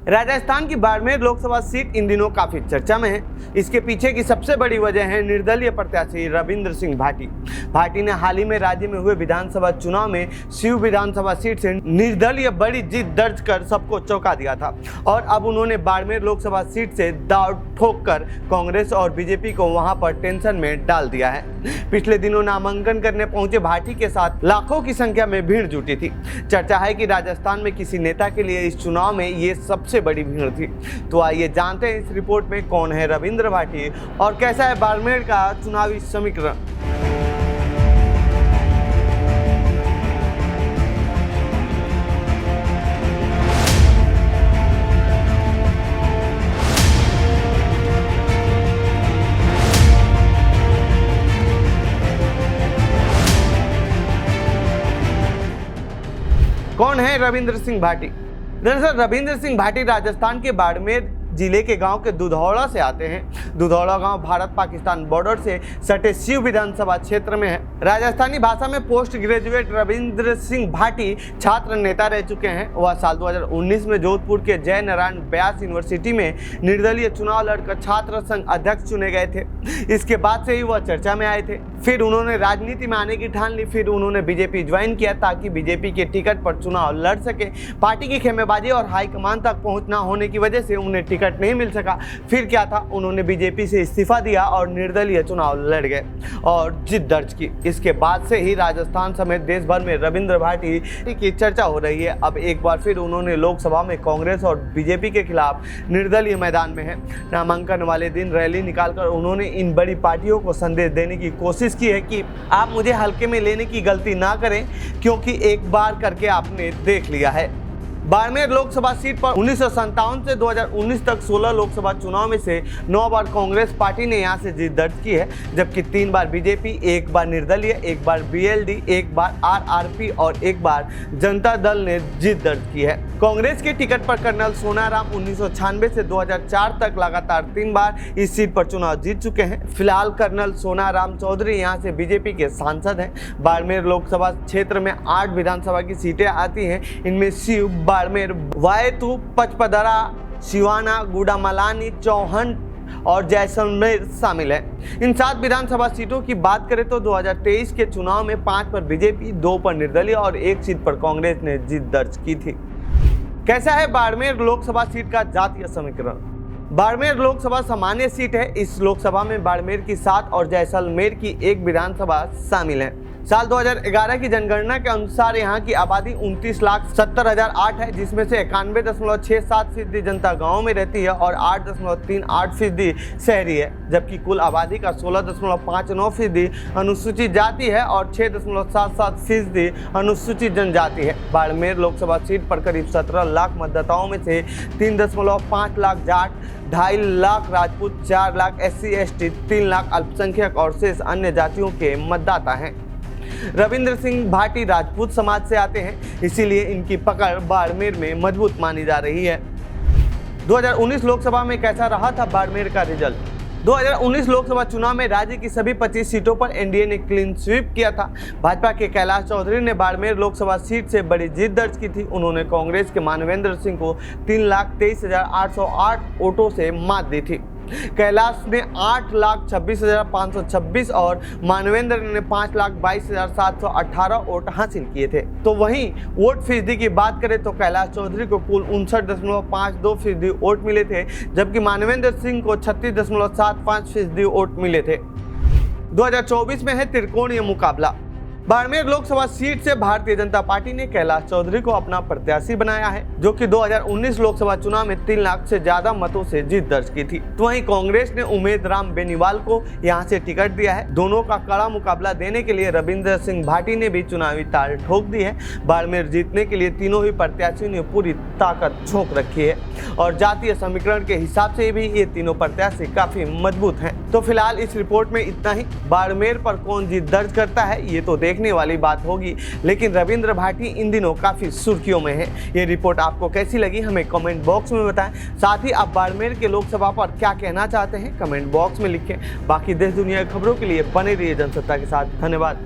राजस्थान की बाड़मेर लोकसभा सीट इन दिनों काफी चर्चा में है। इसके पीछे की सबसे बड़ी वजह है निर्दलीय प्रत्याशी रविंद्र सिंह भाटी। भाटी ने हाल ही में राज्य में हुए विधानसभा चुनाव में शिव विधानसभा सीट से निर्दलीय बड़ी जीत दर्ज कर सबको चौंका दिया था और अब उन्होंने बाड़मेर लोकसभा सीट से दांव ठोक कर कांग्रेस और बीजेपी को वहां पर टेंशन में डाल दिया है। पिछले दिनों नामांकन करने पहुंचे भाटी के साथ लाखों की संख्या में भीड़ जुटी थी। चर्चा है कि राजस्थान में किसी नेता के लिए इस चुनाव में ये सबसे बड़ी भीड़ थी। तो आइए जानते हैं इस रिपोर्ट में कौन है रविंद्र भाटी और कैसा है बाड़मेर का चुनावी समीकरण। कौन है रविंद्र सिंह भाटी? दरअसल रविंद्र सिंह भाटी राजस्थान के बाड़मेर जिले के गांव के दुधौड़ा से आते हैं। दुधौड़ा गांव भारत पाकिस्तान बॉर्डर से सटे शिव विधानसभा क्षेत्र में है। राजस्थानी भाषा में पोस्ट ग्रेजुएट रविंद्र सिंह भाटी छात्र नेता रह चुके हैं। वह साल 2019 में जोधपुर के जय नारायण व्यास यूनिवर्सिटी में निर्दलीय चुनाव लड़कर छात्र संघ अध्यक्ष चुने गए थे। इसके बाद से ही वह चर्चा में आए थे। फिर उन्होंने राजनीति में आने की ठान ली। फिर उन्होंने बीजेपी ज्वाइन किया ताकि बीजेपी के टिकट पर चुनाव लड़ सके। पार्टी की खेमेबाजी और हाईकमान तक पहुंच न होने की वजह से उन्हें टिकट नहीं मिल सका। फिर क्या था, उन्होंने बीजेपी से इस्तीफा दिया और निर्दलीय चुनाव लड़ गए और जीत दर्ज की। इसके बाद से ही राजस्थान समेत देश भर में रविंद्र भाटी की चर्चा हो रही है। अब एक बार फिर उन्होंने लोकसभा में कांग्रेस और बीजेपी के खिलाफ निर्दलीय मैदान में है। नामांकन वाले दिन रैली निकालकर उन्होंने इन बड़ी पार्टियों को संदेश देने की कोशिश की है कि आप मुझे हल्के में लेने की गलती ना करें, क्योंकि एक बार करके आपने देख लिया है। बाड़मेर लोकसभा सीट पर 1957 से 2019 तक 16 लोकसभा चुनाव में से 9 बार कांग्रेस पार्टी ने यहां से जीत दर्ज की है, जबकि 3 बार बीजेपी, 1 बार निर्दलीय, 1 बार बीएलडी, 1 बार आरआरपी और 1 बार जनता दल ने जीत दर्ज की है। कांग्रेस के टिकट पर कर्नल सोनाराम 1996 से 2004 तक लगातार 3 बार इस सीट पर चुनाव जीत चुके हैं। फिलहाल कर्नल सोनाराम चौधरी यहां से बीजेपी के सांसद हैं। बाड़मेर लोकसभा क्षेत्र में 8 विधानसभा की सीटें आती हैं। इनमें शिव, बाड़मेर, वायतू, पचपदरा, सिवाना, गुड़ामलानी, चौहन और जैसलमेर शामिल है। इन 7 विधानसभा सीटों की बात करें तो 2023 के चुनाव में 5 पर बीजेपी, 2 पर निर्दलीय और 1 सीट पर कांग्रेस ने जीत दर्ज की थी। कैसा है बाड़मेर लोकसभा सीट का जातीय समीकरण? बाड़मेर लोकसभा सामान्य सीट है। इस लोकसभा में बाड़मेर की 7 और जैसलमेर की 1 विधानसभा शामिल है। साल 2011 की जनगणना के अनुसार यहाँ की आबादी 29,70,008 है, जिसमें से 91.67% जनता गाँव में रहती है और 8.38% शहरी है, जबकि कुल आबादी का 16.59% अनुसूचित जाति है और 6.77% अनुसूचित जनजाति है। बाड़मेर लोकसभा सीट पर करीब 17 लाख मतदाताओं में से 3.5 लाख जाट, 2.5 लाख राजपूत, 4 लाख SC/ST, 3 लाख अल्पसंख्यक और शेष अन्य जातियों के मतदाता हैं। रविंद्र सिंह भाटी राजपूत समाज से आते हैं, इसीलिए इनकी पकड़ बाड़मेर में मजबूत मानी जा रही है। 2019 लोकसभा में कैसा रहा था बाड़मेर का रिजल्ट? 2019 लोकसभा चुनाव में राज्य की सभी 25 सीटों पर एनडीए ने क्लीन स्वीप किया था। भाजपा के कैलाश चौधरी ने बाड़मेर लोकसभा सीट से बड़ी जीत दर्ज की थी। उन्होंने कांग्रेस के मानवेंद्र सिंह को 3,23,808 वोटों से मात दी थी। कैलाश ने 8,26,526 और मानवेंद्र ने 5,22,718 वोट हासिल किए थे। तो वहीं वोट फीसदी की बात करें तो कैलाश चौधरी को कुल 59.52% वोट मिले थे, जबकि मानवेंद्र सिंह को 36.75% वोट मिले थे। 2024 में है त्रिकोणीय मुकाबला। बाड़मेर लोकसभा सीट से भारतीय जनता पार्टी ने कैलाश चौधरी को अपना प्रत्याशी बनाया है, जो कि 2019 लोकसभा चुनाव में 3 लाख से ज्यादा मतों से जीत दर्ज की थी। तो वहीं कांग्रेस ने उमेद राम बेनीवाल को यहां से टिकट दिया है। दोनों का कड़ा मुकाबला देने के लिए रविंद्र सिंह भाटी ने भी चुनावी ताल ठोक दी है। बाड़मेर जीतने के लिए तीनों ही प्रत्याशियों ने पूरी ताकत झोंक रखी है और जातीय समीकरण के हिसाब से भी ये तीनों प्रत्याशी काफी मजबूत हैं। तो फिलहाल इस रिपोर्ट में इतना ही। बाड़मेर पर कौन जीत दर्ज करता है ये तो देखने वाली बात होगी, लेकिन रविंद्र भाटी इन दिनों काफी सुर्खियों में है। ये रिपोर्ट आपको कैसी लगी हमें कमेंट बॉक्स में बताएं। साथ ही आप बाड़मेर के लोकसभा पर क्या कहना चाहते हैं कमेंट बॉक्स में लिखें। बाकी देश दुनिया की खबरों के लिए बने रहिए जनसत्ता के साथ। धन्यवाद।